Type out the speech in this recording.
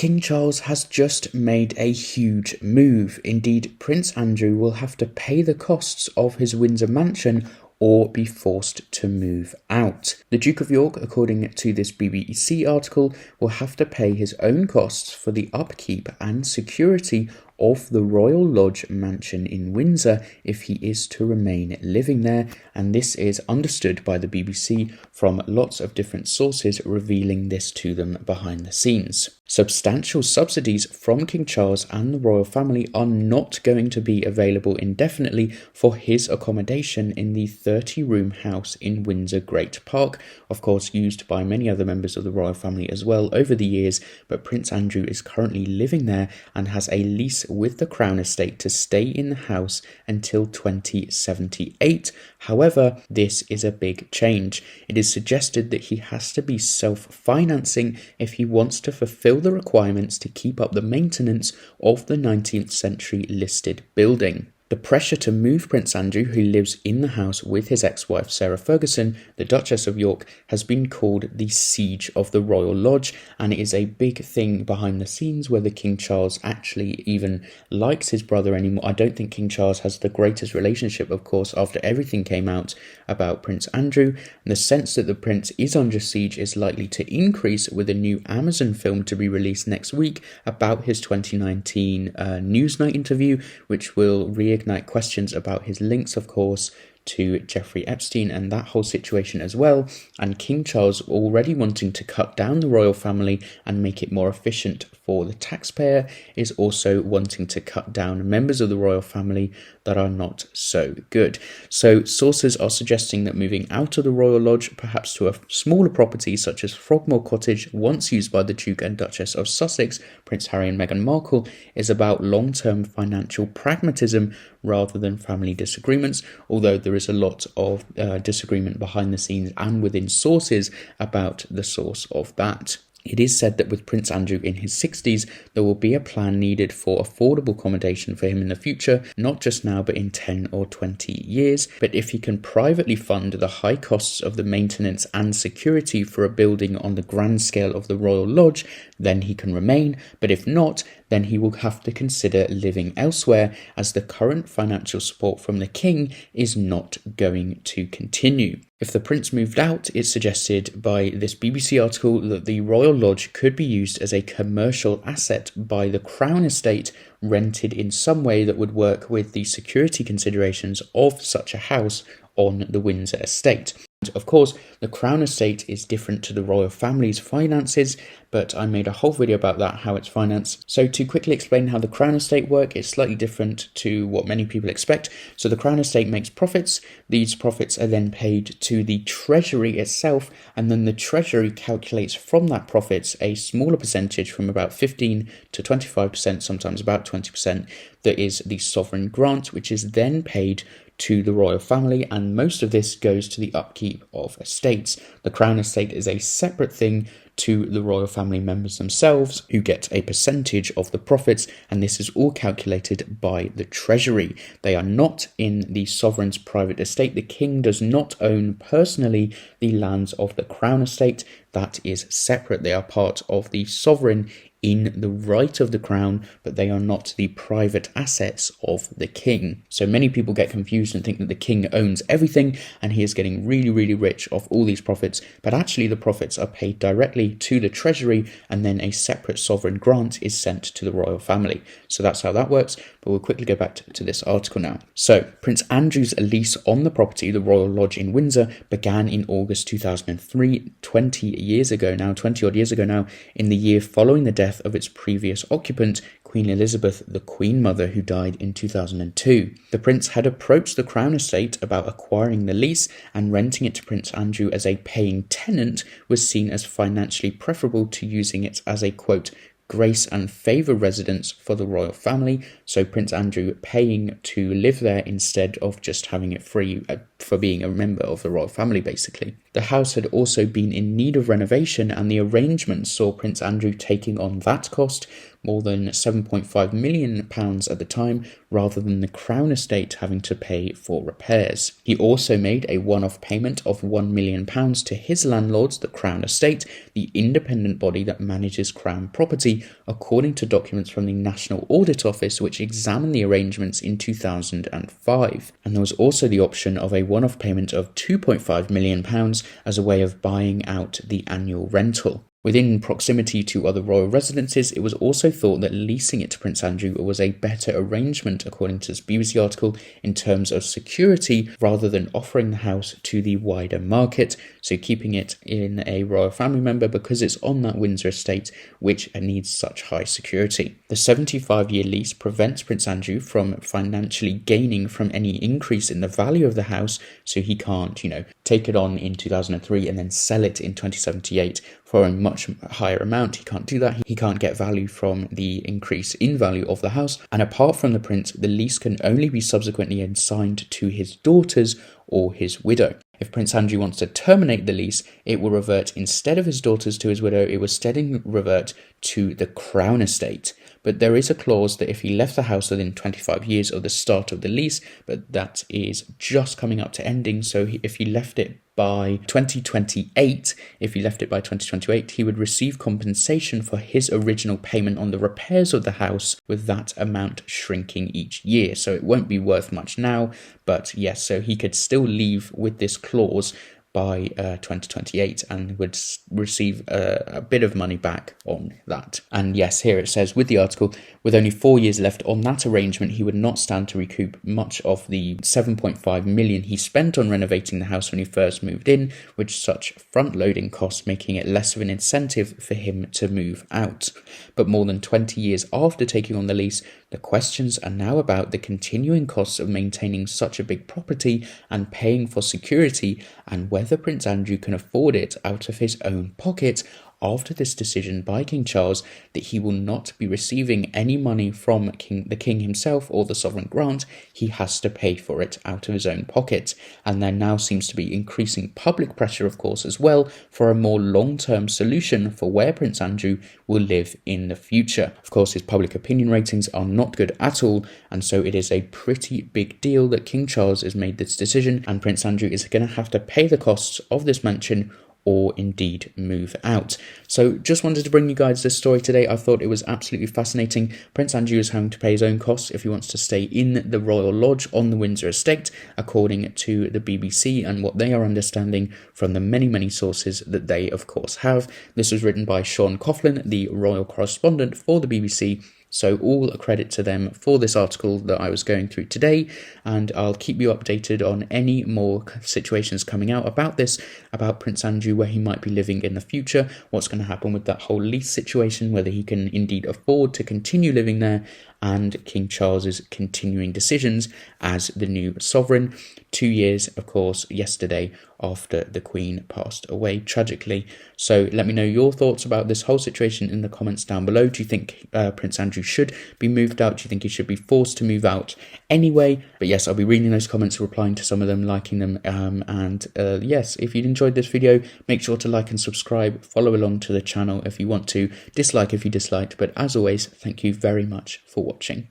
King Charles has just made a huge move. Indeed, Prince Andrew will have to pay the costs of his Windsor mansion or be forced to move out. The Duke of York, according to this BBC article, will have to pay his own costs for the upkeep and security of the Royal Lodge mansion in Windsor if he is to remain living there, and this is understood by the BBC from lots of different sources revealing this to them behind the scenes. Substantial subsidies from King Charles and the royal family are not going to be available indefinitely for his accommodation in the 30-room house in Windsor Great Park, of course used by many other members of the royal family as well over the years, but Prince Andrew is currently living there and has a lease with the Crown Estate to stay in the house until 2078. However, this is a big change. It is suggested that he has to be self-financing if he wants to fulfill the requirements to keep up the maintenance of the 19th century listed building. The pressure to move Prince Andrew, who lives in the house with his ex-wife Sarah Ferguson, the Duchess of York, has been called the Siege of the Royal Lodge, and it is a big thing behind the scenes whether King Charles actually even likes his brother anymore. I don't think King Charles has the greatest relationship, of course, after everything came out about Prince Andrew, and the sense that the prince is under siege is likely to increase with a new Amazon film to be released next week about his 2019 Newsnight interview, which will reignite questions about his links, of course, to Jeffrey Epstein and that whole situation as well, and King Charles already wanting to cut down the royal family and make it more efficient for the taxpayer is also wanting to cut down members of the royal family that are not so good. So sources are suggesting that moving out of the Royal Lodge, perhaps to a smaller property such as Frogmore Cottage, once used by the Duke and Duchess of Sussex, Prince Harry and Meghan Markle, is about long-term financial pragmatism rather than family disagreements, although there is a lot of disagreement behind the scenes and within sources about the source of that. It is said that with Prince Andrew in his 60s, there will be a plan needed for affordable accommodation for him in the future, not just now but in 10 or 20 years. But if he can privately fund the high costs of the maintenance and security for a building on the grand scale of the Royal Lodge, then he can remain, but if not, then he will have to consider living elsewhere, as the current financial support from the King is not going to continue. If the prince moved out, it's suggested by this BBC article that the Royal Lodge could be used as a commercial asset by the Crown Estate, rented in some way that would work with the security considerations of such a house on the Windsor estate. Of course, the Crown Estate is different to the royal family's finances, but I made a whole video about that, how it's financed. So to quickly explain how the Crown Estate work, it's slightly different to what many people expect. So the Crown Estate makes profits. These profits are then paid to the Treasury itself, and then the Treasury calculates from that profits a smaller percentage, from about 15 to 25%, sometimes about 20%, that is the sovereign grant, which is then paid to the royal family, and most of this goes to the upkeep of estates. The Crown Estate is a separate thing to the royal family members themselves, who get a percentage of the profits, and this is all calculated by the Treasury. They are not in the sovereign's private estate. The King does not own personally the lands of the Crown Estate. That is separate. They are part of the sovereign in the right of the crown, but they are not the private assets of the king. So many people get confused and think that the king owns everything and he is getting really, really rich off all these profits, but actually the profits are paid directly to the treasury, and then a separate sovereign grant is sent to the royal family. So that's how that works, but we'll quickly go back to this article now. So Prince Andrew's lease on the property, the Royal Lodge in Windsor, began in August 2003, 20 odd years ago now, in the year following the death of its previous occupant, Queen Elizabeth, the Queen Mother, who died in 2002. The prince had approached the Crown Estate about acquiring the lease, and renting it to Prince Andrew as a paying tenant was seen as financially preferable to using it as a, quote, grace and favour residence for the royal family, so Prince Andrew paying to live there instead of just having it free for being a member of the royal family, basically. The house had also been in need of renovation, and the arrangement saw Prince Andrew taking on that cost, more than £7.5 million at the time, rather than the Crown Estate having to pay for repairs. He also made a one-off payment of £1 million to his landlords, the Crown Estate, the independent body that manages Crown property, security, according to documents from the National Audit Office, which examined the arrangements in 2005. And there was also the option of a one-off payment of £2.5 million as a way of buying out the annual rental. Within proximity to other royal residences, it was also thought that leasing it to Prince Andrew was a better arrangement, according to this BBC article, in terms of security, rather than offering the house to the wider market, so keeping it in a royal family member because it's on that Windsor estate, which needs such high security. The 75-year lease prevents Prince Andrew from financially gaining from any increase in the value of the house, so he can't, take it on in 2003 and then sell it in 2078 for a much higher amount. He can't do that. He can't get value from the increase in value of the house. And apart from the prince, the lease can only be subsequently assigned to his daughters or his widow. If Prince Andrew wants to terminate the lease, it will revert, instead of his daughters to his widow, it will steadily revert to the Crown estate. But there is a clause that if he left the house within 25 years of the start of the lease, but that is just coming up to ending, so if he left it by 2028, he would receive compensation for his original payment on the repairs of the house, with that amount shrinking each year. So it won't be worth much now, but yes, so he could still leave with this clause by 2028 and would receive a bit of money back on that. And yes, here it says with the article, with only 4 years left on that arrangement, he would not stand to recoup much of the 7.5 million he spent on renovating the house when he first moved in, with such front-loading costs making it less of an incentive for him to move out. But more than 20 years after taking on the lease, the questions are now about the continuing costs of maintaining such a big property and paying for security, and whether Prince Andrew can afford it out of his own pocket after this decision by King Charles that he will not be receiving any money from the King himself or the sovereign grant. He has to pay for it out of his own pocket. And there now seems to be increasing public pressure, of course, as well, for a more long-term solution for where Prince Andrew will live in the future. Of course, his public opinion ratings are not good at all, and so it is a pretty big deal that King Charles has made this decision, and Prince Andrew is going to have to pay the costs of this mansion or indeed move out. So just wanted to bring you guys this story today. I thought it was absolutely fascinating. Prince Andrew is having to pay his own costs if he wants to stay in the Royal Lodge on the Windsor estate, according to the BBC and what they are understanding from the many sources that they of course have. This was written by Sean Coughlin, the royal correspondent for the BBC. So all credit to them for this article that I was going through today, and I'll keep you updated on any more situations coming out about this, about Prince Andrew, where he might be living in the future, what's going to happen with that whole lease situation, whether he can indeed afford to continue living there, and King Charles's continuing decisions as the new sovereign. 2 years, of course, yesterday after the Queen passed away tragically. So let me know your thoughts about this whole situation in the comments down below. Do you think Prince Andrew should be moved out? Do you think he should be forced to move out anyway? But yes, I'll be reading those comments, replying to some of them, liking them. Yes, if you enjoyed this video, make sure to like and subscribe, follow along to the channel if you want to, dislike if you disliked. But as always, thank you very much for watching.